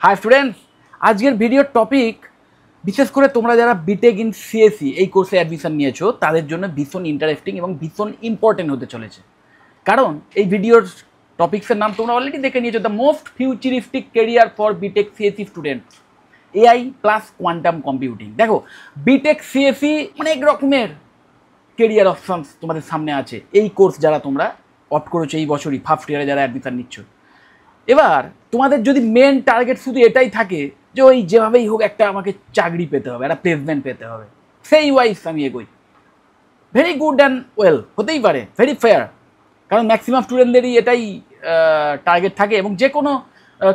Hi students, आजकेर भिडियोर topic विशेष करे तोमरा जारा बीटेक इन सीएसई এই কোর্সে অ্যাডমিশন নিয়েছো তাদের জন্য ভীষণ ইন্টারেস্টিং এবং ভীষণ ইম্পর্টেন্ট হতে চলেছে। কারণ এই ভিডিওর টপিকসের নাম তোমরা অলরেডি দেখে নিয়েছো, the most futuristic career for BTech CSE students, AI plus quantum computing. দেখো, বিটেক সিএসই অনেক রকমের ক্যারিয়ার অপশনস তোমাদের সামনে আছে। এই কোর্স যারা তোমরা অপ্ট করেছো এই বছরই ফার্স্ট ইয়ারে যারা অ্যাডমিশন নিচ্ছ, এবার তোমাদের যদি মেন টার্গেট শুধু এটাই থাকে যে ওই যেভাবেই হোক একটা আমাকে চাকরি পেতে হবে, একটা প্লেসমেন্ট পেতে হবে, সেই ওয়াইজ আমি এগোই, ভেরি গুড অ্যান্ড ওয়েল, হতেই পারে, ভেরি ফেয়ার। কারণ ম্যাক্সিমাম স্টুডেন্টদেরই এটাই টার্গেট থাকে এবং যে কোনো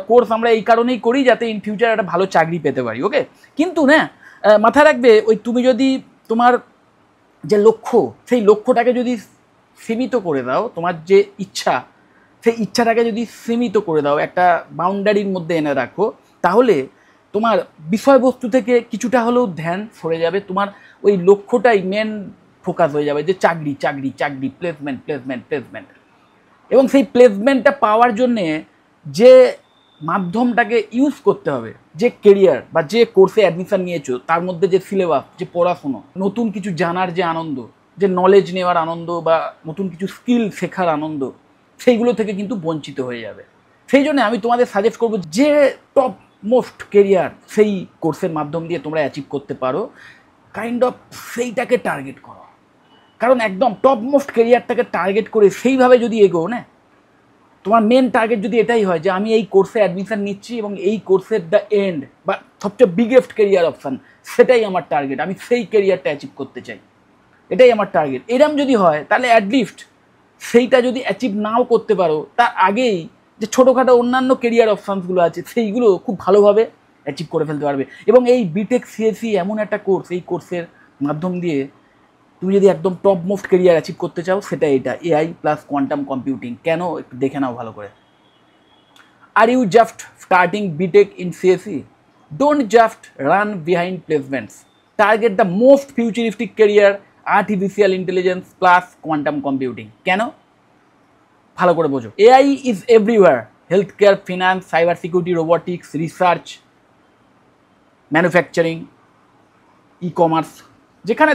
কোর্স আমরা এই কারণেই করি যাতে ইন ফিউচার একটা ভালো চাকরি পেতে পারি। ওকে, কিন্তু না মাথায় রাখবে, ওই তুমি যদি তোমার যে লক্ষ্য সেই লক্ষ্যটাকে যদি সীমিত করে দাও, তোমার যে ইচ্ছা সেই ইচ্ছাটাকে যদি সীমিত করে দাও, একটা বাউন্ডারির মধ্যে এনে রাখো, তাহলে তোমার বিষয়বস্তু থেকে কিছুটা হলেও ধ্যান সরে যাবে, তোমার ওই লক্ষ্যটাই মেন ফোকাস হয়ে যাবে যে চাকরি চাকরি চাকরি, প্লেসমেন্ট প্লেসমেন্ট প্লেসমেন্ট। এবং সেই প্লেসমেন্টটা পাওয়ার জন্যে যে মাধ্যমটাকে ইউজ করতে হবে, যে কেরিয়ার বা যে কোর্সে অ্যাডমিশন নিয়েছো তার মধ্যে যে সিলেবাস, যে পড়াশুনো, নতুন কিছু জানার যে আনন্দ, যে নলেজ নেওয়ার আনন্দ বা নতুন কিছু স্কিল শেখার আনন্দ, সেইগুলো থেকে কিন্তু বঞ্চিত হয়ে যাবে। সেই জন্য আমি তোমাদের সাজেস্ট করবো যে টপ মোস্ট কেরিয়ার সেই কোর্সের মাধ্যম দিয়ে তোমরা অ্যাচিভ করতে পারো, কাইন্ড অফ সেইটাকে টার্গেট করো। কারণ একদম টপ মোস্ট কেরিয়ারটাকে টার্গেট করে সেইভাবে যদি এগো না, তোমার মেন টার্গেট যদি এটাই হয় যে আমি এই কোর্সে অ্যাডমিশন নিচ্ছি এবং এই কোর্সের দ্য এন্ড বা সবচেয়ে বিগেস্ট কেরিয়ার অপশান, সেটাই আমার টার্গেট, আমি সেই কেরিয়ারটা অ্যাচিভ করতে চাই, এটাই আমার টার্গেট, এরম যদি হয় তাহলে অ্যাটলিস্ট সেইটা যদি অ্যাচিভ নাও করতে পারো, তার আগেই যে ছোটোখাটো অন্যান্য কেরিয়ার অপশানসগুলো আছে সেইগুলো খুব ভালোভাবে অ্যাচিভ করে ফেলতে পারবে। এবং এই বিটেক সিএসই এমন একটা কোর্স, এই কোর্সের মাধ্যম দিয়ে তুমি যদি একদম টপ মোস্ট কেরিয়ার অ্যাচিভ করতে চাও, সেটা এটা এআই প্লাস কোয়ান্টাম কম্পিউটিং। কেন একটু দেখে নাও ভালো করে। Are you just starting BTech in CSE? Don't just run behind placements, target the most futuristic career artificial intelligence plus quantum computing. কেন ভালো করে বোঝো। AI is everywhere, health care, finance, cyber security, robotics, research, manufacturing, e commerce, যেখানে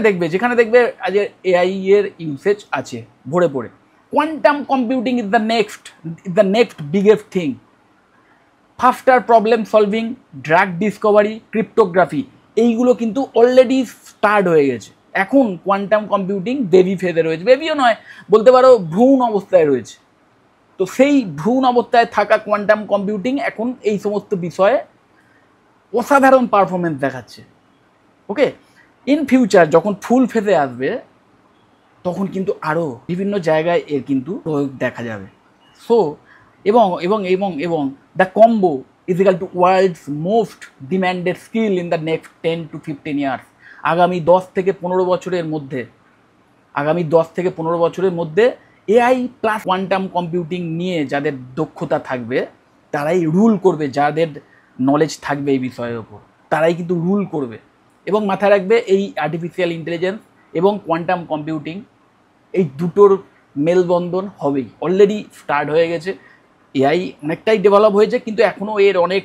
দেখবে আজ AI এর usage আছে ভরে পড়ে। Quantum computing is the next biggest thing. Faster problem solving, drug discovery, cryptography, এইগুলো কিন্তু অলরেডি স্টার্ট হয়ে গেছে। এখন কোয়ান্টাম কম্পিউটিং বেবি ফেজে রয়েছে, বেবিও নয় বলতে পারো, ভ্রূণ অবস্থায় রয়েছে। তো সেই ভ্রূণ অবস্থায় থাকা কোয়ান্টাম কম্পিউটিং এখন এই সমস্ত বিষয়ে অসাধারণ পারফরমেন্স দেখাচ্ছে। ওকে, ইন ফিউচার যখন ফুল ফেজে আসবে তখন কিন্তু আরও বিভিন্ন জায়গায় এর কিন্তু প্রয়োগ দেখা যাবে। সো এবং এবং এবং এবং the combo is equal to world's most demanded skill in the next 10 to 15 years. আগামী 10 থেকে 15 বছরের মধ্যে এআই প্লাস কোয়ান্টাম কম্পিউটিং নিয়ে যাদের দক্ষতা থাকবে তারাই রুল করবে, যাদের নলেজ থাকবে এই বিষয়ের ওপর তারাই কিন্তু রুল করবে। এবং মাথায় রাখবে, এই আর্টিফিশিয়াল ইন্টেলিজেন্স এবং কোয়ান্টাম কম্পিউটিং এই দুটোর মেলবন্ধন হবেই, অলরেডি স্টার্ট হয়ে গেছে। এআই অনেকটাই ডেভেলপ হয়েছে, কিন্তু এখনও এর অনেক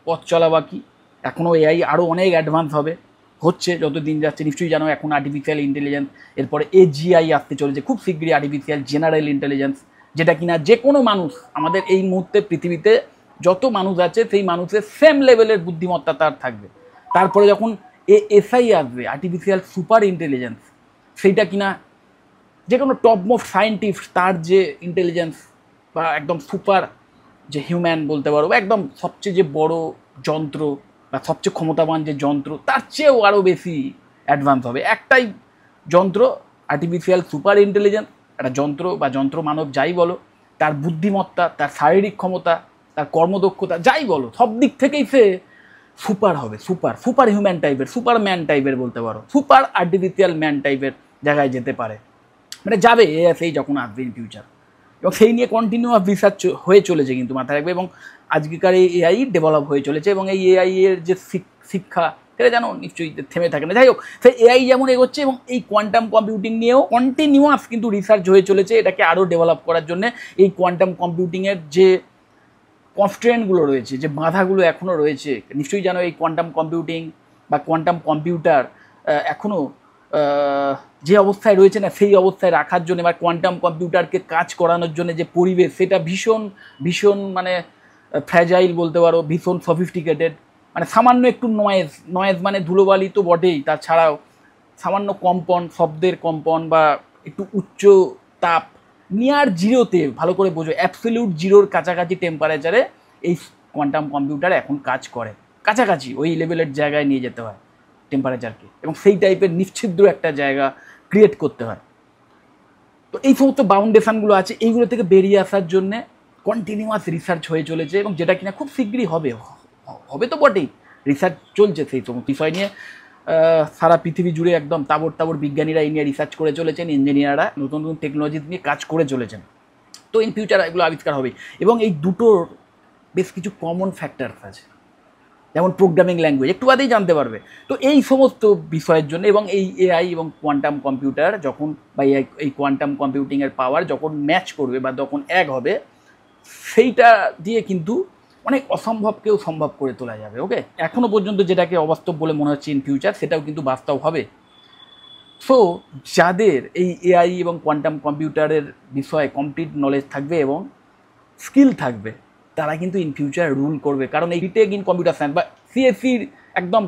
পথ চলা বাকি, এখনও এআই আরও অনেক অ্যাডভান্স হবে, হচ্ছে যত দিন যাচ্ছে। নিশ্চয়ই জানো এখন আর্টিফিশিয়াল ইন্টেলিজেন্স, এরপরে এজিআই আসতে চলেছে খুব শীঘ্রই, আর্টিফিশিয়াল জেনারেল ইন্টেলিজেন্স, যেটা কিনা যে কোনো মানুষ, আমাদের এই মুহূর্তে পৃথিবীতে যত মানুষ আছে সেই মানুষের সেম লেভেলের বুদ্ধিমত্তা তার থাকবে। তারপরে যখন এসআই আসবে, আর্টিফিশিয়াল সুপার ইন্টেলিজেন্স, সেইটা কিনা যে কোনো টপ মোস্ট সায়েন্টিস্ট তার যে ইন্টেলিজেন্স বা একদম সুপার যে হিউম্যান বলতে পারো, একদম সবচেয়ে যে বড় যন্ত্র বা সবচেয়ে ক্ষমতাবান যে যন্ত্র, তার চেয়েও আরও বেশি অ্যাডভান্স হবে। একটাই যন্ত্র, আর্টিফিশিয়াল সুপার ইন্টেলিজেন্স, একটা যন্ত্র বা যন্ত্র মানব যাই বলো, তার বুদ্ধিমত্তা, তার শারীরিক ক্ষমতা, তার কর্মদক্ষতা যাই বলো, সব দিক থেকেই সে সুপার হবে, সুপার হিউম্যান টাইপের, সুপার ম্যান টাইপের বলতে পারো, সুপার আর্টিফিশিয়াল ম্যান টাইপের জায়গায় যেতে পারে, মানে যাবে সেই যখন আসবে ইন ফিউচার। এবং সেই নিয়ে কন্টিনিউয়াস রিসার্চ হয়ে চলেছে কিন্তু মাথায় রাখবে, এবং আজকেকার এই এআই ডেভেলপ হয়ে চলেছে। এবং এই এআই এর যে শিক্ষা, সেটা জানো নিশ্চয়ই থেমে থাকে না। যাই হোক, সেই এআই যেমন এগোচ্ছে এবং এই কোয়ান্টাম কম্পিউটিং নিয়েও কন্টিনিউয়াস কিন্তু রিসার্চ হয়ে চলেছে, এটাকে আরও ডেভেলপ করার জন্য। এই কোয়ান্টাম কম্পিউটিংয়ের যে কনস্ট্রেন্টগুলো রয়েছে, যে বাধাগুলো এখনও রয়েছে, নিশ্চয়ই জানো এই কোয়ান্টাম কম্পিউটিং বা কোয়ান্টাম কম্পিউটার এখনও যে অবস্থায় রয়েছে না সেই অবস্থায় রাখার জন্য বা কোয়ান্টাম কম্পিউটারকে কাজ করানোর জন্য যে পরিবেশ সেটা ভীষণ ভীষণ মানে ফ্র্যাজাইল বলতে পারো, ভীষণ সফিস্টিকেটেড। মানে সামান্য একটু নয়েজ মানে ধুলোবালি তো বটেই, তাছাড়াও সামান্য কম্পন, শব্দের কম্পন বা একটু উচ্চ তাপ, নিয়ার জিরোতে, ভালো করে বোঝো অ্যাবসলিউট জিরোর কাছাকাছি টেম্পারেচারে এই কোয়ান্টাম কম্পিউটার এখন কাজ করে। কাছাকাছি ওই লেভেলের জায়গায় নিয়ে যেতে হয় টেম্পারেচারকে, এবং সেই টাইপের নিশ্ছিদ্র একটা জায়গা ক্রিয়েট করতে হয়। তো এই সমস্ত বাউন্ডেশনগুলো আছে, এইগুলো থেকে বেরিয়ে আসার জন্যে কন্টিনিউয়াস রিসার্চ হয়ে চলেছে, এবং যেটা কিনা খুব শীঘ্রই হবে তো বটেই, রিসার্চ চলছে সেই সমস্ত বিষয় নিয়ে। সারা পৃথিবী জুড়ে একদম তাবড় বিজ্ঞানীরা এই নিয়ে রিসার্চ করে চলেছেন, ইঞ্জিনিয়াররা নতুন নতুন টেকনোলজি নিয়ে কাজ করে চলেছেন। তো ইন ফিউচার এগুলো আবিষ্কার হবে, এবং এই দুটোর বেশ কিছু কমন ফ্যাক্টরস আছে, যেমন প্রোগ্রামিং ল্যাঙ্গুয়েজ, একটু বাদেই জানতে পারবে। তো এই সমস্ত বিষয়ের জন্য, এবং এই এআই এবং কোয়ান্টাম কম্পিউটার যখন বা এই কোয়ান্টাম কম্পিউটিংয়ের পাওয়ার যখন ম্যাচ করবে বা যখন এক হবে, সেইটা দিয়ে কিন্তু অনেক অসম্ভবকেও সম্ভব করে তোলা যাবে। ওকে, এখনও পর্যন্ত যেটাকে অবাস্তব বলে মনে হচ্ছে ইন ফিউচার সেটাও কিন্তু বাস্তব হবে। সো যাদের এই এআই এবং কোয়ান্টাম কম্পিউটারের বিষয়ে কমপ্লিট নলেজ থাকবে এবং স্কিল থাকবে, তারা কিন্তু ইন ফিউচার রুল করবে, কারণ এই বিটেক ইন কম্পিউটার সায়েন্স বা সিএসসির একদম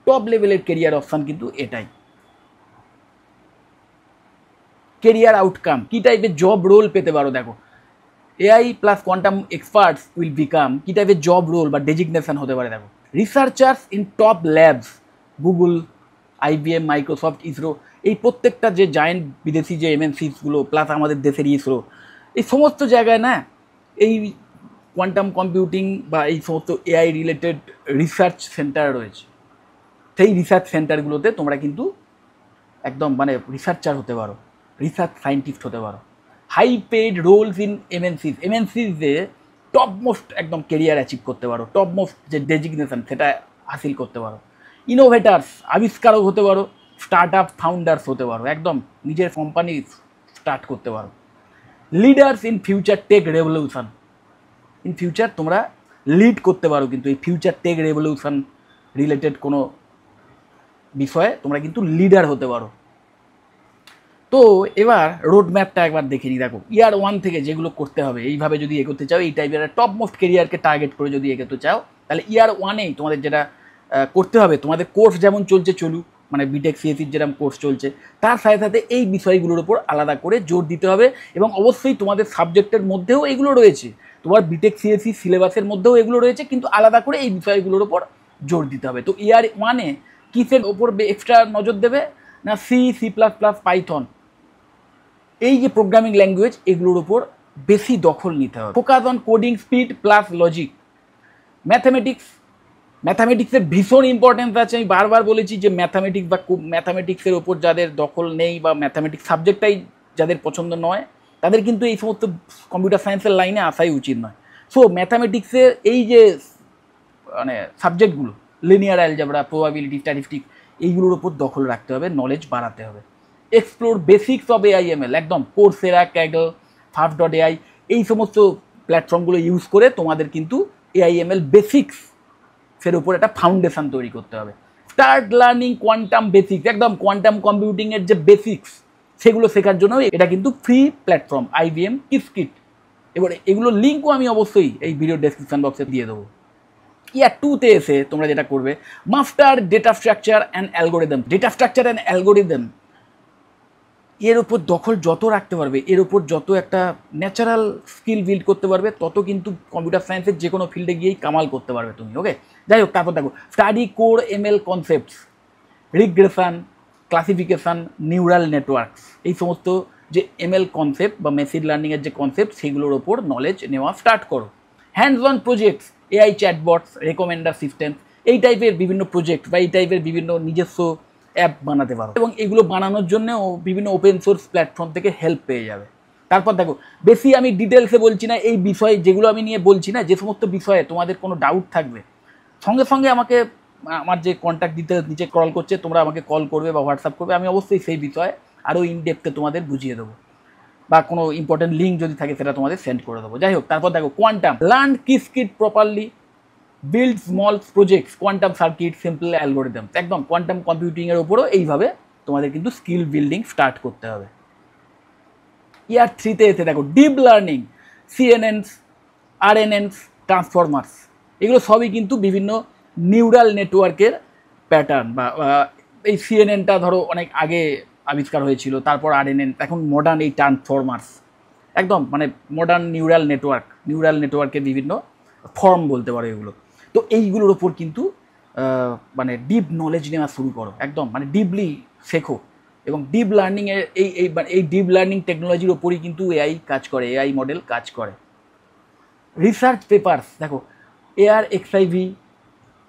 টপ লেভেলের কেরিয়ার অপশান কিন্তু এটাই। কেরিয়ার আউটকাম, কী টাইপের জব রোল পেতে পারো, দেখো AI plus quantum experts will become, কী টাইপের জব রোল বা ডেজিগনেশন হতে পারে, দেখো researchers in top labs, Google, IBM, Microsoft, ISRO, এই প্রত্যেকটা যে জায়েন্ট বিদেশি যে এমএনসিসগুলো প্লাস আমাদের দেশের ইসরো, এই সমস্ত জায়গায় না এই কোয়ান্টাম কম্পিউটিং বা এই সমস্ত এআই রিলেটেড রিসার্চ সেন্টার রয়েছে। সেই রিসার্চ সেন্টারগুলোতে তোমরা কিন্তু একদম মানে রিসার্চার হতে পারো, রিসার্চ সায়েন্টিস্ট হতে পারো। হাই পেইড রোলস ইন এমএনসিসে টপ মোস্ট একদম কেরিয়ার অ্যাচিভ করতে পারো, টপ মোস্ট যে ডেজিগনেশন সেটা হাসিল করতে পারো। ইনোভেটার্স, আবিষ্কারক হতে পারো, স্টার্ট আপ ফাউন্ডার্স হতে পারো, একদম নিজের কোম্পানি স্টার্ট করতে পারো। Leaders in future tech revolution, in future তোমরা লিড করতে পারো কিন্তু এই ফিউচার টেক রেভলিউশন রিলেটেড কোনো বিষয়ে তোমরা কিন্তু লিডার হতে পারো। তো এবার রোড ম্যাপটা একবার দেখে নিই। দেখো ইয়ার 1 থেকে যেগুলো করতে হবে, এইভাবে যদি এগোতে চাও, এই টাইপের টপ মোস্ট কেরিয়ারকে টার্গেট করে যদি এগোতে চাও, তাহলে ইয়ার 1-এই তোমাদের যেটা করতে হবে, তোমাদের কোর্স যেমন চলছে চলুক, মানে বিটেক সিএসির যেরকম কোর্স চলছে, তার সাথে সাথে এই বিষয়গুলোর উপর আলাদা করে জোর দিতে হবে, এবং অবশ্যই তোমাদের সাবজেক্টের মধ্যেও এগুলো রয়েছে, তোমার বিটেক সিএসি সিলেবাসের মধ্যেও এগুলো রয়েছে, কিন্তু আলাদা করে এই বিষয়গুলোর উপর জোর দিতে হবে। তো ইয়ার 1-এ কিসের ওপর এক্সট্রা নজর দেবে না, সি++, পাইথন, এই যে প্রোগ্রামিং ল্যাঙ্গুয়েজ, এগুলোর উপর বেশি দখল নিতে হবে। Focus on coding speed plus logic. ম্যাথামেটিক্সের ভীষণ ইম্পর্টেন্স আছে, আমি বারবার বলেছি যে ম্যাথামেটিক্স বা ম্যাথামেটিক্সের ওপর যাদের দখল নেই বা ম্যাথামেটিক্স সাবজেক্টটাই যাদের পছন্দ নয়, তাদের কিন্তু এই সমস্ত কম্পিউটার সায়েন্সের লাইনে আসাই উচিত নয়। সো ম্যাথামেটিক্সের এই যে মানে সাবজেক্টগুলো, লিনিয়ার অ্যালজেব্রা, প্রবাবিলিটি, স্ট্যাটিস্টিক্স, এইগুলোর ওপর দখল রাখতে হবে, নলেজ বাড়াতে হবে। এক্সপ্লোর বেসিক্স অফ এআইএমএল, একদম কোর্সেরা, ক্যাগল, ফার্স্ট.এআই, এই সমস্ত প্ল্যাটফর্মগুলো ইউজ করে তোমাদের কিন্তু এআইএমএল বেসিক্সের উপর একটা ফাউন্ডেশন তৈরি করতে হবে। স্টার্ট লার্নিং কোয়ান্টাম বেসিক্স, একদম কোয়ান্টাম কম্পিউটিংয়ের যে বেসিক্স সেগুলো শেখার জন্য এটা কিন্তু ফ্রি প্ল্যাটফর্ম, আইবিএম কিসকিট। এবার এগুলোর লিঙ্কও আমি অবশ্যই এই ভিডিও ডেসক্রিপশন বক্সে দিয়ে দেবো। ইয়ার 2-তে এসে তোমরা যেটা করবে, master data structure and algorithm. Data structure and algorithm এর ওপর দখল যত রাখতে পারবে, এর ওপর যত একটা ন্যাচারাল স্কিল বিল্ড করতে পারবে, তত কিন্তু কম্পিউটার সায়েন্সের যে কোনো ফিল্ডে গিয়েই কামাল করতে পারবে তুমি। ওকে, যাই হোক, তারপর দেখো study core ML concepts, regression, classification, neural networks, এই সমস্ত যে এমএল কনসেপ্ট বা মেশিন লার্নিংয়ের যে কনসেপ্ট, সেগুলোর ওপর নলেজ নেওয়া স্টার্ট করো। Hands on projects, AI chatbots, recommender system, এই টাইপের বিভিন্ন প্রজেক্ট বা এই টাইপের বিভিন্ন নিজস্ব অ্যাপ বানাতে পারো, এবং এগুলো বানানোর জন্যও বিভিন্ন ওপেন সোর্স প্ল্যাটফর্ম থেকে হেল্প পেয়ে যাবে। তারপর দেখো, বেশি আমি ডিটেলসে বলছি না এই বিষয়ে, যেগুলো আমি নিয়ে বলছি না, যে সমস্ত বিষয়ে তোমাদের কোনো ডাউট থাকবে, সঙ্গে সঙ্গে আমাকে আমার যে কন্ট্যাক্ট ডিটেলস নিচে কল করছে, তোমরা আমাকে কল করবে বা হোয়াটসঅ্যাপ করবে, আমি অবশ্যই সেই বিষয়ে আরও ইনডেপথে তোমাদের বুঝিয়ে দেবো। বা কোনো ইম্পর্টেন্ট লিঙ্ক যদি থাকে সেটা তোমাদের সেন্ড করে দেবো। যাই হোক, তারপর দেখো quantum, learn kit properly, build small projects, quantum circuit, simple algorithms. একদম কোয়ান্টাম কম্পিউটিংয়ের ওপরও এইভাবে তোমাদের কিন্তু স্কিল বিল্ডিং স্টার্ট করতে হবে। ইয়ার 3-তে এসে দেখো ডিপ লার্নিং, সিএনএনস, আরএনএনস, ট্রান্সফরমার্স, এগুলো সবই কিন্তু বিভিন্ন নিউরাল নেটওয়ার্কের প্যাটার্ন। বা এই সিএনএনটা ধরো অনেক আগে আবিষ্কার হয়েছিল, তারপর আরএনএন, এখন মডার্ন এই ট্রান্সফরমার্স, একদম মানে মডার্ন নিউরাল নেটওয়ার্কের বিভিন্ন ফর্ম বলতে পারো এগুলো। তো এইগুলোর ওপর কিন্তু মানে ডিপ নলেজ নেওয়া শুরু করো, একদম মানে ডিপলি শেখো। এবং ডিপ লার্নিংয়ের এই ডিপ লার্নিং টেকনোলজির ওপরই কিন্তু এআই কাজ করে, এআই মডেল কাজ করে। রিসার্চ পেপারস দেখো, ARXIV,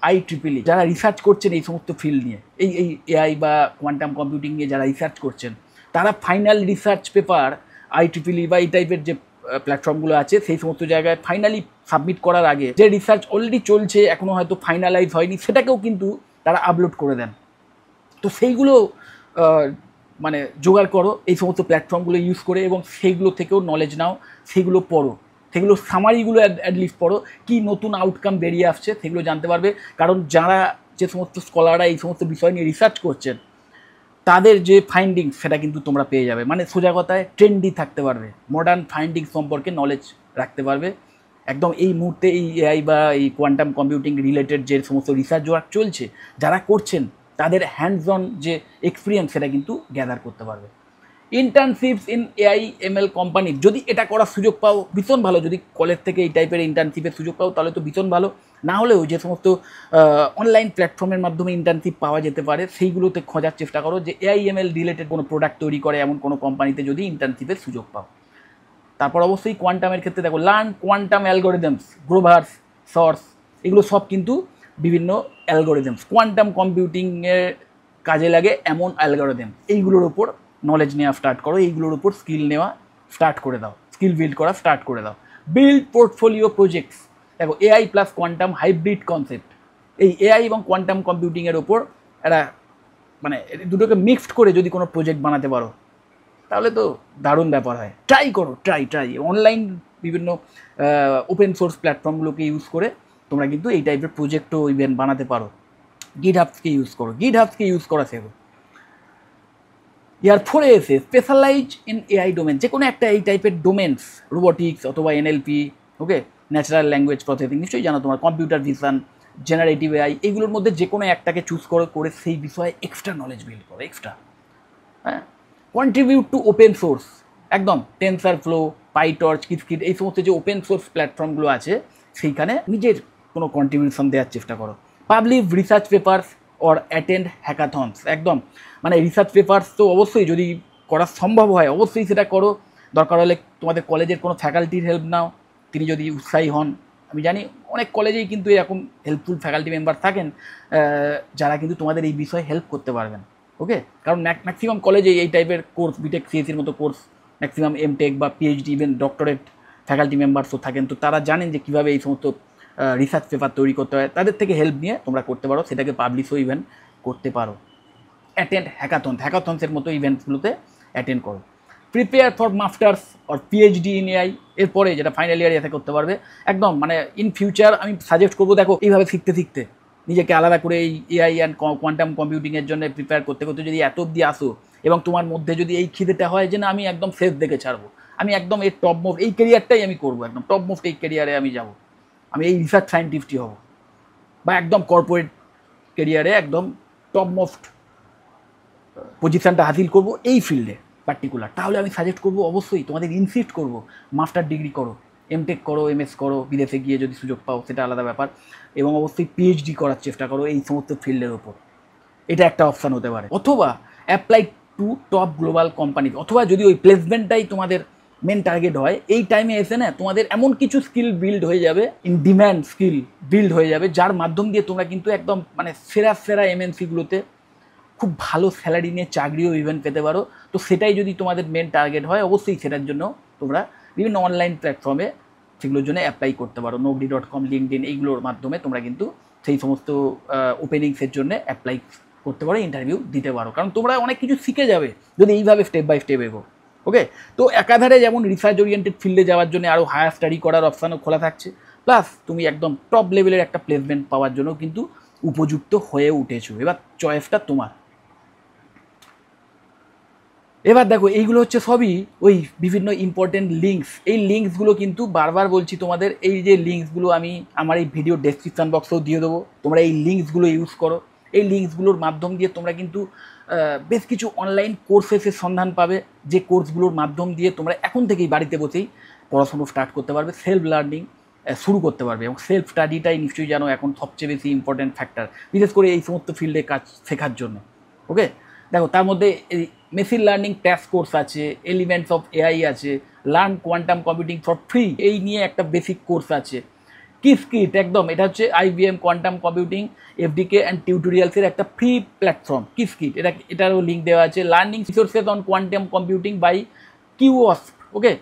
IEEE, যারা রিসার্চ করছেন এই সমস্ত ফিল্ড নিয়ে, এই এআই বা কোয়ান্টাম কম্পিউটিং নিয়ে যারা রিসার্চ করছেন, তারা ফাইনাল রিসার্চ পেপার IEEE বা এই টাইপের যে প্ল্যাটফর্মগুলো আছে সেই সমস্ত জায়গায় ফাইনালি সাবমিট করার আগে যে রিসার্চ অলরেডি চলছে, এখনও হয়তো ফাইনালাইজ হয়নি, সেটাকেও কিন্তু তারা আপলোড করে দেন। তো সেইগুলো মানে জোগাড় করো এই সমস্ত প্ল্যাটফর্মগুলো ইউজ করে, এবং সেইগুলো থেকেও নলেজ নাও, সেগুলো পড়ো, সেগুলো সামারিগুলো অ্যাটলিস্ট পড়ো, কী নতুন আউটকাম বেরিয়ে আসছে সেগুলো জানতে পারবে। কারণ যারা যে সমস্ত স্কলাররা এই সমস্ত বিষয় নিয়ে রিসার্চ করছেন, তাদের যে ফাইন্ডিংস সেটা কিন্তু তোমরা পেয়ে যাবে। মানে সোজা কথায় ট্রেন্ডি থাকতে পারবে, মডার্ন ফাইন্ডিংস সম্পর্কে নলেজ রাখতে পারবে। একদম এই মুহূর্তে এই এআই বা এই কোয়ান্টাম কম্পিউটিং রিলেটেড যে সমস্ত রিসার্চ ওয়ার্ক চলছে, যারা করছেন তাদের হ্যান্ডস অন যে এক্সপিরিয়েন্স সেটা কিন্তু গ্যাদার করতে পারবে। ইন্টার্নশিপস ইন AIML কোম্পানি, যদি এটা করার সুযোগ পাও ভীষণ ভালো। যদি কলেজ থেকে এই টাইপের ইন্টার্নশিপের সুযোগ পাও তাহলে তো ভীষণ ভালো। না হলেও যে সমস্ত অনলাইন প্ল্যাটফর্মের মাধ্যমে ইন্টার্নশিপ পাওয়া যেতে পারে সেইগুলোতে খোঁজার চেষ্টা করো যে AIML রিলেটেড কোনো প্রোডাক্ট তৈরি করে এমন কোনো কোম্পানিতে যদি ইন্টার্নশিপের সুযোগ পাও। তারপর অবশ্যই কোয়ান্টামের ক্ষেত্রে দেখো, লার্ন কোয়ান্টাম অ্যালগোরিদমস, গ্রোভার্স, সর্স, এগুলো সব কিন্তু বিভিন্ন অ্যালগোরিদমস, কোয়ান্টাম কম্পিউটিংয়ের কাজে লাগে এমন অ্যালগোরিদম, এইগুলোর ওপর নলেজ নেওয়া স্টার্ট করো, এইগুলোর উপর স্কিল নেওয়া স্টার্ট করে দাও, স্কিল বিল্ড করা স্টার্ট করে দাও। বিল্ড পোর্টফোলিও প্রজেক্টস, দেখো AI plus quantum hybrid concept, এই এআই এবং কোয়ান্টাম কম্পিউটিংয়ের ওপর একটা মানে দুটোকে মিক্সড করে যদি কোনো প্রজেক্ট বানাতে পারো তাহলে তো দারুণ ব্যাপার হয়। ট্রাই করো, ট্রাই অনলাইন বিভিন্ন ওপেন সোর্স প্ল্যাটফর্মগুলোকে ইউজ করে তোমরা কিন্তু এই টাইপের প্রজেক্টও ইভেন বানাতে পারো। গিটহাবকে ইউজ করা শেখো। ইয়ার 4-এ এসে স্পেশালাইজ ইন AI ডোমেন, যে কোনো একটা এই টাইপের ডোমেন্স, রোবোটিক্স অথবা NLP, ওকে, ন্যাচারাল ল্যাঙ্গুয়েজ প্রসেসিং, নিশ্চয়ই জানো তোমরা, কম্পিউটার ভিশন, জেনারেটিভ AI, এইগুলোর মধ্যে যে কোনো একটাকে চুজ করে সেই বিষয়ে এক্সট্রা নলেজ বিল্ড করো, এক্সট্রা। হ্যাঁ, কন্ট্রিবিউট টু ওপেন সোর্স, একদম টেনসারফ্লো, পাইটর্চ, কিটকিট, এই সমস্ত যে ওপেন সোর্স প্ল্যাটফর্মগুলো আছে সেইখানে নিজের কোনো কন্ট্রিবিউশন দেওয়ার চেষ্টা করো। Publish research papers or attend hackathons, একদম মানে রিসার্চ পেপার্স তো অবশ্যই যদি করা সম্ভব হয় অবশ্যই সেটা করো। দরকার হলে তোমাদের কলেজের কোনো ফ্যাকাল্টির হেল্প নাও, তিনি যদি উৎসাহী হন। আমি জানি অনেক কলেজেই কিন্তু এরকম হেল্পফুল ফ্যাকাল্টি মেম্বার থাকেন যারা কিন্তু তোমাদের এই বিষয়ে হেল্প করতে পারবেন, ওকে। কারণ ম্যাক্সিমাম কলেজে এই টাইপের কোর্স, বিটেক সিএসির মতো কোর্স, ম্যাক্সিমাম এমটেক বা PhD ইভেন ডক্টরেট ফ্যাকাল্টি মেম্বার্সও থাকেন, তো তারা জানেন যে কীভাবে এই সমস্ত রিসার্চ পেপার তৈরি করতে হয়, তাদের থেকে হেল্প নিয়ে তোমরা করতে পারো, সেটাকে পাবলিশও ইভেন করতে পারো। অ্যাটেন্ড হ্যাকাথনসের মতো ইভেন্টসগুলোতে অ্যাটেন্ড করো। Prepare for masters or PhD in AI, এরপরে যেটা ফাইনাল ইয়ার এতে করতে পারবে। একদম মানে ইন ফিউচার আমি সাজেস্ট করবো, দেখো এইভাবে শিখতে নিজেকে আলাদা করে এই AI অ্যান্ড কোয়ান্টাম কম্পিউটিংয়ের জন্য প্রিপেয়ার করতে যদি এত অব্দি আসো এবং তোমার মধ্যে যদি এই খিদেটা হয় যে না আমি একদম শেষ দেখে ছাড়বো, আমি একদম এই টপ মোস্ট এই কেরিয়ারটাই আমি করবো, একদম টপ মোস্ট এই কেরিয়ারে আমি যাব, আমি এই রিসার্চ সায়েন্টিস্টই হব, বা একদম কর্পোরেট কেরিয়ারে একদম টপ মোস্ট পজিশানটা হাসিল করবো এই ফিল্ডে পার্টিকুলার, তাহলে আমি সাজেস্ট করবো অবশ্যই তোমাদের ইনসিস্ট করবো মাস্টার ডিগ্রি করো, এমটেক করো, MS করো, বিদেশে গিয়ে যদি সুযোগ পাও সেটা আলাদা ব্যাপার, এবং অবশ্যই PhD করার চেষ্টা করো এই সমস্ত ফিল্ডের ওপর। এটা একটা অপশান হতে পারে। অথবা apply to top global company, অথবা যদি ওই প্লেসমেন্টটাই তোমাদের মেন টার্গেট হয়, এই টাইমে এসে না তোমাদের এমন কিছু স্কিল বিল্ড হয়ে যাবে, ইন ডিম্যান্ড স্কিল বিল্ড হয়ে যাবে, যার মাধ্যম দিয়ে তোমরা কিন্তু একদম মানে সেরা MNC-গুলোতে খুব ভালো স্যালারি নিয়ে চাকরিও ইভেন্ট পেতে পারো। তো সেটাই যদি তোমাদের মেন টার্গেট হয় অবশ্যই সেটার জন্য তোমরা বিভিন্ন অনলাইন প্ল্যাটফর্মে সেগুলোর জন্য অ্যাপ্লাই করতে পারো। Naukri.com, LinkedIn, এইগুলোর মাধ্যমে তোমরা কিন্তু সেই সমস্ত ওপেনিংসের জন্য অ্যাপ্লাই করতে পারো, ইন্টারভিউ দিতে পারো, কারণ তোমরা অনেক কিছু শিখে যাবে যদি এইভাবে স্টেপ বাই স্টেপ এগো, ওকে, তো একাধারে যেমন রিসার্চ ওরিয়েন্টেড ফিল্ডে যাওয়ার জন্য আরও হায়ার স্টাডি করার অপশানও খোলা থাকছে, প্লাস তুমি একদম টপ লেভেলের একটা প্লেসমেন্ট পাওয়ার জন্য কিন্তু উপযুক্ত হয়ে উঠেছো। এবার চয়েসটা তোমার। এবার দেখো, এইগুলো হচ্ছে সবই ওই বিভিন্ন ইম্পর্টেন্ট লিঙ্কস। এই লিঙ্কসগুলো কিন্তু বারবার বলছি তোমাদের, এই যে লিঙ্কসগুলো আমি আমার এই ভিডিও ডেসক্রিপশন বক্সেও দিয়ে দেবো, তোমরা এই লিঙ্কসগুলো ইউজ করো। এই লিঙ্কসগুলোর মাধ্যম দিয়ে তোমরা কিন্তু বেশ কিছু অনলাইন কোর্সেসের সন্ধান পাবে, যে কোর্সগুলোর মাধ্যম দিয়ে তোমরা এখন থেকেই বাড়িতে বসেই পড়াশুনো স্টার্ট করতে পারবে, সেলফ লার্নিং শুরু করতে পারবে। এবং সেলফ স্টাডিটাই নিশ্চয়ই জানো এখন সবচেয়ে বেশি ইম্পর্টেন্ট ফ্যাক্টর, বিশেষ করে এই সমস্ত ফিল্ডে কাজ শেখার জন্য। ওকে, দেখো তার মধ্যে এই মেশিন লার্নিং ট্যাক্স কোর্স আছে, এলিমেন্টস অফ এআই আছে, learn quantum computing for free এই নিয়ে একটা বেসিক কোর্স আছে, কিসকিট একদম, এটা হচ্ছে IBM quantum computing SDK and টিউটোরিয়ালসের একটা ফ্রি প্ল্যাটফর্ম কিসকিট, এটারও লিঙ্ক দেওয়া আছে। Learning resources on quantum computing by কিউওয়াস্প, ওকে,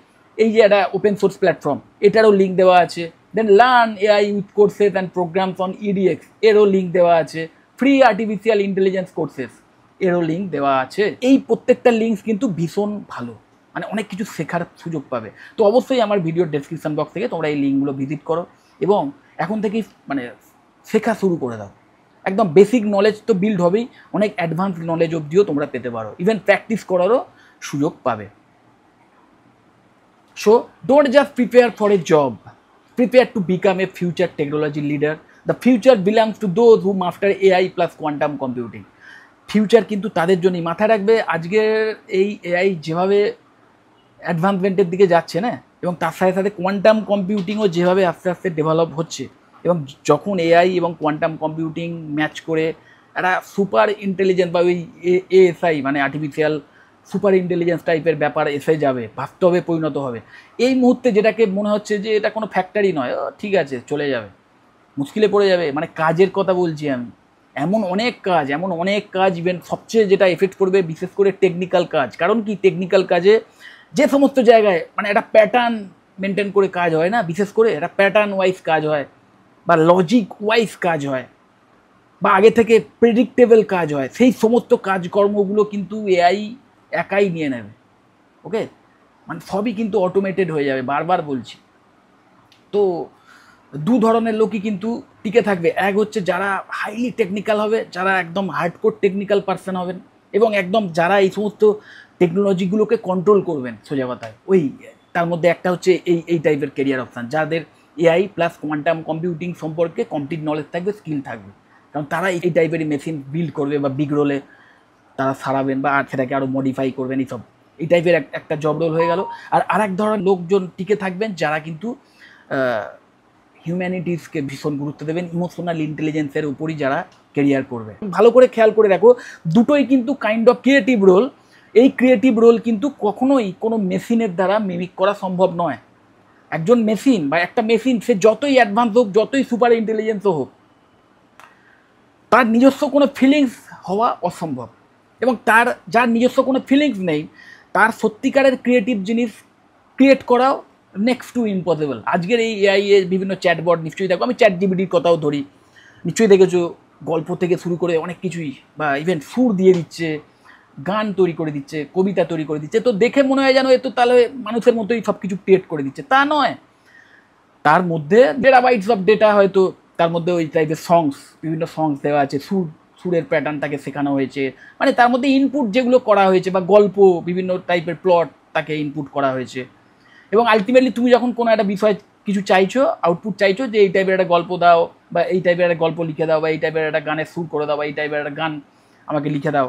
এই যে একটা ওপেন সোর্স প্ল্যাটফর্ম, এটারও লিঙ্ক দেওয়া আছে। Then learn AI with courses and programs on EDX, এরও লিঙ্ক দেওয়া আছে। ফ্রি আর্টিফিশিয়াল ইন্টেলিজেন্স কোর্সেস, এরও লিঙ্ক দেওয়া আছে। এই প্রত্যেকটা লিঙ্কস কিন্তু ভীষণ ভালো, মানে অনেক কিছু শেখার সুযোগ পাবে। তো অবশ্যই আমার ভিডিওর ডেসক্রিপশন বক্স থেকে তোমরা এই লিঙ্কগুলো ভিজিট করো এবং এখন থেকেই মানে শেখা শুরু করে দাও। একদম বেসিক নলেজ তো বিল্ড হবেই, অনেক অ্যাডভান্স নলেজ অবধিও তোমরা পেতে পারো, ইভেন প্র্যাকটিস করারও সুযোগ পাবে। So don't just prepare for a job, prepare to become a future technology leader. The future belongs to those who master AI plus quantum computing. Future কিন্তু তাদের জন্যই। মাথায় রাখবে, আজকের এই AI যেভাবে অ্যাডভান্সমেন্টের দিকে যাচ্ছে না, এবং তার সাথে সাথে কোয়ান্টাম কম্পিউটিংও যেভাবে আস্তে আস্তে ডেভেলপ হচ্ছে, এবং যখন AI এবং কোয়ান্টাম কম্পিউটিং ম্যাচ করে একটা সুপার ইন্টেলিজেন্স বা ওই ASI মানে আর্টিফিশিয়াল সুপার ইন্টেলিজেন্স টাইপের ব্যাপার এসে যাবে, বাস্তবে পরিণত হবে। এই মুহূর্তে যেটাকে মনে হচ্ছে যে এটা কোনো ফ্যাক্টরি নয়, ঠিক আছে চলে যাবে, মুশকিলে পড়ে যাবে, মানে কাজের কথা বলছি আমি। এমন অনেক কাজ ইভেন সবচেয়ে যেটা এফেক্ট করবে বিশেষ করে টেকনিক্যাল কাজ। কারণ কি, টেকনিক্যাল কাজে যে সমস্ত জায়গায় মানে একটা প্যাটার্ন মেনটেন করে কাজ হয় না, বিশেষ করে একটা প্যাটার্ন ওয়াইজ কাজ হয় বা লজিক ওয়াইজ কাজ হয় বা আগে থেকে প্রেডিক্টেবল কাজ হয়, সেই সমস্ত কাজকর্মগুলো কিন্তু AI একাই নিয়ে নেবে। ওকে, মানে সবই কিন্তু অটোমেটেড হয়ে যাবে, বারবার বলছি। তো দু ধরনের লোকই কিন্তু টিকে থাকবে, এক হচ্ছে যারা হাইলি টেকনিক্যাল হবে, যারা একদম হার্ডকোর টেকনিক্যাল পার্সন হবেন, এবং একদম যারা এই সমস্ত টেকনোলজিগুলোকে কন্ট্রোল করবেন সোজা কথায়। ওই তার মধ্যে একটা হচ্ছে এই টাইপের কেরিয়ার অপশান, যাদের AI প্লাস কোয়ান্টাম কম্পিউটিং সম্পর্কে কমপ্লিট নলেজ থাকবে, স্কিল থাকবে, কারণ তারা এই টাইপেরই মেশিন বিল্ড করবে বা বিগ রোলে তারা সারাবেন বা সেটাকে আরও মডিফাই করবেন, এইসব এই টাইপের একটা জব রোল হয়ে গেল। আর আরেক ধরনের লোকজন টিকে থাকবেন যারা কিন্তু হিউম্যানিটিসকে ভীষণ গুরুত্ব দেবেন, ইমোশনাল ইন্টেলিজেন্সের উপরই যারা কেরিয়ার করবে। ভালো করে খেয়াল করে দেখো, দুটোই কিন্তু কাইন্ড অফ ক্রিয়েটিভ রোল। এই ক্রিয়েটিভ রোল কিন্তু কখনোই কোনো মেশিনের দ্বারা মিমিক করা সম্ভব নয়। একজন মেশিন বা একটা মেশিন সে যতই অ্যাডভান্স হোক, যতই সুপার ইন্টেলিজেন্সও হোক, তার নিজস্ব কোনো ফিলিংস হওয়া অসম্ভব। এবং যার নিজস্ব কোনো ফিলিংস নেই, তার সত্যিকারের ক্রিয়েটিভ জিনিস ক্রিয়েট করাও নেক্সট টু ইম্পসিবল। আজকের এই AI এর বিভিন্ন চ্যাটবট নিশ্চয়ই দেখো, আমি ChatGPTর কথাও ধরি, নিশ্চয়ই দেখেছো, গল্প থেকে শুরু করে অনেক কিছুই, বা ইভেন সুর দিয়ে দিচ্ছে, গান তৈরি করে দিচ্ছে, কবিতা তৈরি করে দিচ্ছে। তো দেখে মনে হয় যেন এ তো তাহলে মানুষের মতোই সব কিছু ক্রিয়েট করে দিচ্ছে, তা নয়। তার মধ্যে টেরাবাইটস অফ ডেটা, হয়তো তার মধ্যে ওই টাইপের বিভিন্ন সংস দেওয়া আছে, সুরের প্যাটার্ন তাকে শেখানো হয়েছে, মানে তার মধ্যে ইনপুট যেগুলো করা হয়েছে, বা গল্প বিভিন্ন টাইপের প্লট তাকে ইনপুট করা হয়েছে। এবং আলটিমেটলি তুমি যখন কোনো একটা বিষয় কিছু চাইছো, আউটপুট চাইছো, যে এই টাইপের একটা গল্প দাও, বা এই টাইপের একটা গল্প লিখে দাও, বা এই টাইপের একটা গানের সুর করে দাও, বা এই টাইপের একটা গান আমাকে লিখে দাও,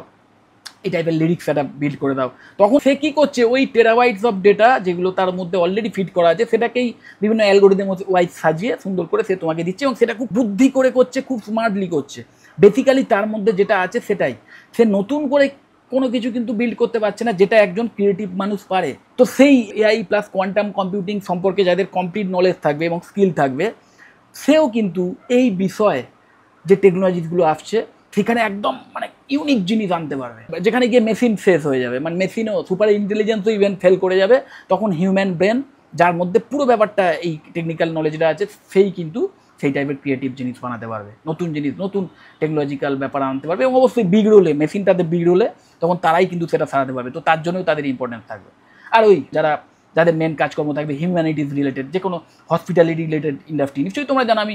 এই টাইপের লিরিক্স একটা বিল্ড করে দাও, তখন সে কী করছে, ওই টেরাবাইটস অফ ডেটা যেগুলো তার মধ্যে অলরেডি ফিট করা আছে, সেটাকেই বিভিন্ন অ্যালগোরিদম ওয়াইজ সাজিয়ে সুন্দর করে সে তোমাকে দিচ্ছে, এবং সেটা খুব বুদ্ধি করে করছে, খুব স্মার্টলি করছে। বেসিক্যালি তার মধ্যে যেটা আছে সেটাই, সে নতুন করে কোনো কিছু কিন্তু বিল্ড করতে পারছে না, যেটা একজন ক্রিয়েটিভ মানুষ পারে। তো সেই AI প্লাস কোয়ান্টাম কম্পিউটিং সম্পর্কে যাদের কমপ্লিট নলেজ থাকবে এবং স্কিল থাকবে, সেও কিন্তু এই বিষয়ে যে টেকনোলজিগুলো আসছে সেখানে একদম মানে ইউনিক জিনিস আনতে পারবে, যেখানে গিয়ে মেশিন শেষ হয়ে যাবে, মানে মেশিনও সুপার ইন্টেলিজেন্সও ইভেন ফেল করে যাবে, তখন হিউম্যান ব্রেন যার মধ্যে পুরো ব্যাপারটা এই টেকনিক্যাল নলেজটা আছে, সেই কিন্তু সেই টাইপের ক্রিয়েটিভ জিনিস বানাতে পারবে, নতুন জিনিস, নতুন টেকনোলজিক্যাল ব্যাপার আনতে পারবে, এবং অবশ্যই বিগ রোলে, মেশিনটাতে বিগ রোলে তখন তারাই কিন্তু সেটা সারাতে পারবে। তো তার জন্যও তাদের ইম্পর্টেন্স থাকবে। আর ওই যাদের মেন কাজকর্ম থাকবে হিউম্যানিটিস রিলেটেড, যে কোনো হসপিটালিটি রিলেটেড ইন্ডাস্ট্রি, নিশ্চয়ই তোমরা জানো আমি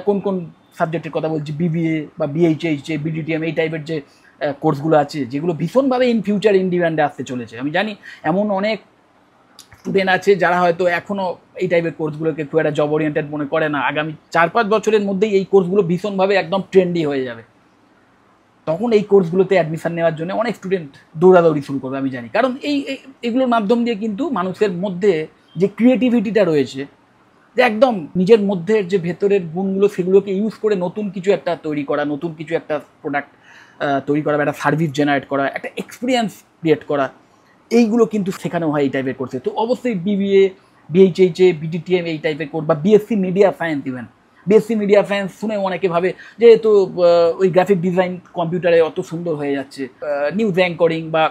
কোন কোন সাবজেক্টের কথা বলছি, বিবিএ বা বিএইচএইচ, যে বিডিটিএম, এই টাইপের যে কোর্সগুলো আছে যেগুলো ভীষণভাবে ইন ফিউচার ইন ডিমান্ডে আসতে চলেছে। আমি জানি এমন অনেক স্টুডেন্ট আছে যারা হয়তো এখনও এই টাইপের কোর্সগুলোকে খুব একটা জব ওরিয়েন্টেড মনে করে না, আগামী 4-5 বছরের মধ্যেই এই কোর্সগুলো ভীষণভাবে একদম ট্রেন্ডি হয়ে যাবে। তখন এই কোর্সগুলোতে অ্যাডমিশন নেওয়ার জন্য অনেক স্টুডেন্ট দৌড়াদৌড়ি শুরু করবে, আমি জানি। কারণ এগুলোর মাধ্যম দিয়ে কিন্তু মানুষের মধ্যে যে ক্রিয়েটিভিটিটা রয়েছে, যে একদম নিজের মধ্যে যে ভেতরের গুণগুলো, সেগুলোকে ইউজ করে নতুন কিছু একটা তৈরি করা, নতুন কিছু একটা প্রোডাক্ট তৈরি করা, একটা সার্ভিস জেনারেট করা, একটা এক্সপিরিয়েন্স ক্রিয়েট করা, এইগুলো কিন্তু শেখানো হয় এই টাইপের কোর্সে। তো অবশ্যই বিবিএ, বিএইচএইচএ, বিডিটিএম এই টাইপের কোর্স, বা BSc media science, even BSc media science শুনে অনেকে ভাবে যে তো ওই গ্রাফিক ডিজাইন কম্পিউটারে অত সুন্দর হয়ে যাচ্ছে, নিউজ অ্যাঙ্করিং বা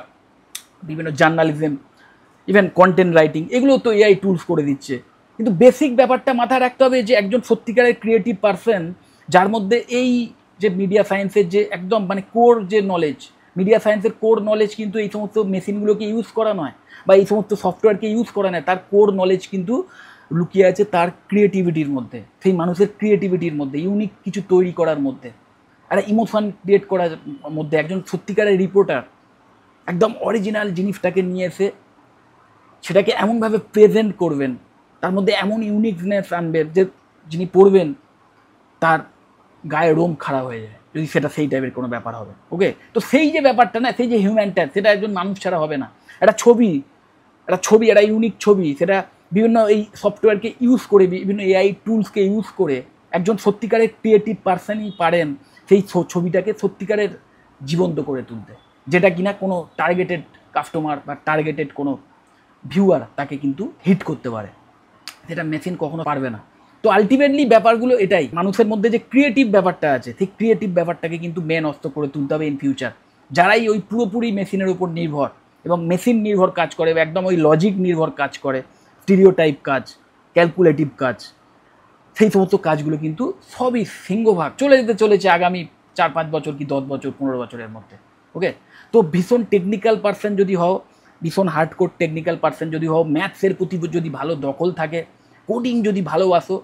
বিভিন্ন জার্নালিজম, ইভেন কন্টেন্ট রাইটিং, এগুলো তো এআই টুলস করে দিচ্ছে। কিন্তু বেসিক ব্যাপারটা মাথায় রাখতে হবে যে একজন সত্যিকারের ক্রিয়েটিভ পারসন, যার মধ্যে এই যে মিডিয়া সায়েন্সের যে একদম মানে কোর যে নলেজ, মিডিয়া সায়েন্সের কোর নলেজ কিন্তু এই সমস্ত মেশিনগুলোকে ইউজ করা নয় বা এই সমস্ত সফটওয়্যারকে ইউজ করা নয়, তার কোর নলেজ কিন্তু লুকিয়ে আছে তার ক্রিয়েটিভিটির মধ্যে, সেই মানুষের ক্রিয়েটিভিটির মধ্যে, ইউনিক কিছু তৈরি করার মধ্যে, একটা ইমোশন ক্রিয়েট করার মধ্যে। একজন সত্যিকারের রিপোর্টার একদম অরিজিনাল জিনিসটাকে নিয়ে এসে সেটাকে এমনভাবে প্রেজেন্ট করবেন, তার মধ্যে এমন ইউনিকনেস আনবে যে যিনি পড়বেন তার গায়ে রোম খাড়া হয়ে যায়, যদি সেটা সেই টাইপের কোনো ব্যাপার হবে। ওকে, তো সেই যে ব্যাপারটা না, সেই যে হিউম্যান টাচ, সেটা একজন মানুষ ছাড়া হবে না। একটা ছবি, একটা ইউনিক ছবি, সেটা বিভিন্ন এই সফটওয়্যারকে ইউজ করে, বিভিন্ন এআই টুলসকে ইউজ করে একজন সত্যিকারের ক্রিয়েটিভ পার্সনই পারেন সেই ছবিটাকে সত্যিকারের জীবন্ত করে তুলতে, যেটা কিনা কোনো টার্গেটেড কাস্টমার বা টার্গেটেড কোনো ভিউয়ার তাকে কিন্তু হিট করতে পারে, যেটা মেশিন কখনো পারবে না। তো আলটিমেটলি ব্যাপারগুলো এটাই, মানুষের মধ্যে যে ক্রিয়েটিভ ব্যাপারটা আছে, সেই ক্রিয়েটিভ ব্যাপারটাকে কিন্তু মেন অস্ত্র করে তুলতে হবে ইন ফিউচার। যারাই ওই পুরোপুরি মেশিনের উপর নির্ভর এবং মেশিন নির্ভর কাজ করে, একদম ওই লজিক নির্ভর কাজ করে, স্টিরিওটাইপ কাজ, ক্যালকুলেটিভ কাজ, সেই সমস্ত কাজগুলো কিন্তু সবই সিংহভাগ চলে যেতে চলেছে আগামী 4-5 বছর কি 10 বছর 15 বছরের মধ্যে। ওকে, তো ভীষণ টেকনিক্যাল পার্সন যদি হও, ভীষণ হার্ডকোর টেকনিক্যাল পার্সন যদি হও, ম্যাথসের প্রতি যদি ভালো দখল থাকে, কোডিং যদি ভালোবাসো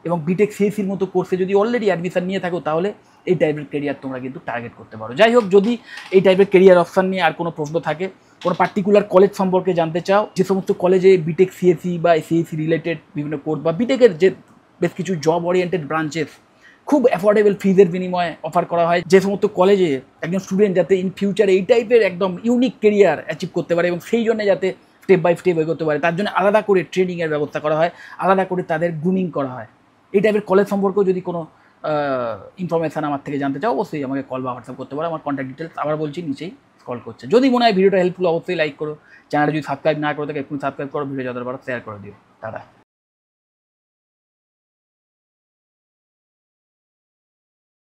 এবং বিটেক সিএসির মতো কোর্সে যদি অলরেডি অ্যাডমিশন নিয়ে থাকো, তাহলে এই টাইপের কেরিয়ার তোমরা কিন্তু টার্গেট করতে পারো। যাই হোক, যদি এই টাইপের কেরিয়ার অপশান নিয়ে আর কোনো প্রশ্ন থাকে, কোনো পার্টিকুলার কলেজ সম্পর্কে জানতে চাও, যে সমস্ত কলেজে বিটেক সিএসি বা সিএসি রিলেটেড বিভিন্ন কোর্স বা বিটেকের যে বেশ কিছু জব ওরিয়েন্টেড ব্রাঞ্চেস খুব অ্যাফোর্ডেবল ফিজের বিনিময়ে অফার করা হয়, যে সমস্ত কলেজে একজন স্টুডেন্ট যাতে ইন ফিউচার এই টাইপের একদম ইউনিক কেরিয়ার অ্যাচিভ করতে পারে এবং সেই জন্য যাতে স্টেপ বাই স্টেপ এগোতে পারে, তার জন্য আলাদা করে ট্রেনিংয়ের ব্যবস্থা করা হয়, আলাদা করে তাদের গ্রুমিং করা হয়। এই টাইপের কলেজ সম্পর্কেও যদি কোনো ইনফরমেশান আমার থেকে জানতে চাও, অবশ্যই আমাকে কল বা হোয়াটসঅ্যাপ করতে পারো। আমার কন্ট্যাক্ট ডিটেলস আবার বলছি নিচেই কল করছে। যদি মনে হয় ভিডিওটা হেল্পফুল, অবশ্যই লাইক করো, চ্যানেলটা যদি সাবস্ক্রাইব না করে থাকে এক্ষুনি সাবস্ক্রাইব করো, ভিডিও যত পারো শেয়ার করে দিও। টাটা।